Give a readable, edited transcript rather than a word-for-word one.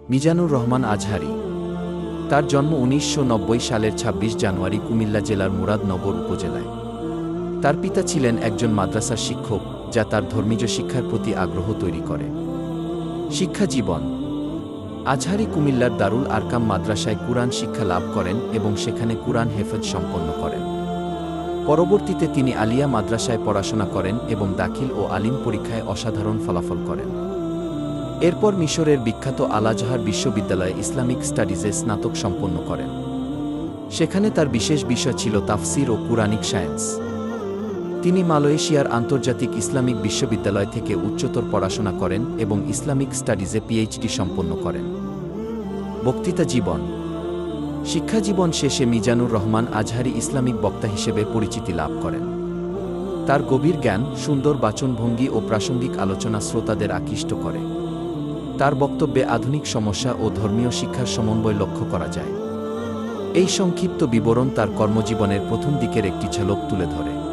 মিজানুর রহমান আজহারী। তার জন্ম ১৯৯০ সালের ২৬ জানুয়ারি কুমিল্লা জেলার মুরাদনগর উপজেলায়। তার পিতা ছিলেন একজন মাদ্রাসার শিক্ষক, যা তার ধর্মীয় শিক্ষার প্রতি আগ্রহ তৈরি করে। শিক্ষা জীবন। আজহারী কুমিল্লার দারুল আরকাম মাদ্রাসায় কুরআন শিক্ষা লাভ করেন এবং সেখানে কুরআন হেফজ সম্পন্ন করেন। পরবর্তীতে তিনি আলিয়া মাদ্রাসায় পড়াশোনা করেন এবং দাখিল ও আলিম পরীক্ষায় অসাধারণ ফলাফল করেন। এরপর মিশরের বিখ্যাত আল আজহার বিশ্ববিদ্যালয়ে ইসলামিক স্টাডিজে স্নাতক সম্পন্ন করেন। সেখানে তার বিশেষ বিষয় ছিল তাফসির ও কুরআনিক সায়েন্স। তিনি মালয়েশিয়ার আন্তর্জাতিক ইসলামিক বিশ্ববিদ্যালয় থেকে উচ্চতর পড়াশোনা করেন এবং ইসলামিক স্টাডিজে পিএইচডি সম্পন্ন করেন। বক্তৃতা জীবন। শিক্ষাজীবন শেষে মিজানুর রহমান আজহারী ইসলামিক বক্তা হিসেবে পরিচিতি লাভ করেন। তার গভীর জ্ঞান, সুন্দর বাচনভঙ্গি ও প্রাসঙ্গিক আলোচনা শ্রোতাদের আকৃষ্ট করে। তার বক্তব্যে আধুনিক সমস্যা ও ধর্মীয় শিক্ষার সমন্বয় লক্ষ্য করা যায়। এই সংক্ষিপ্ত বিবরণ তার কর্মজীবনের প্রথম দিকের একটি ঝলক তুলে ধরে।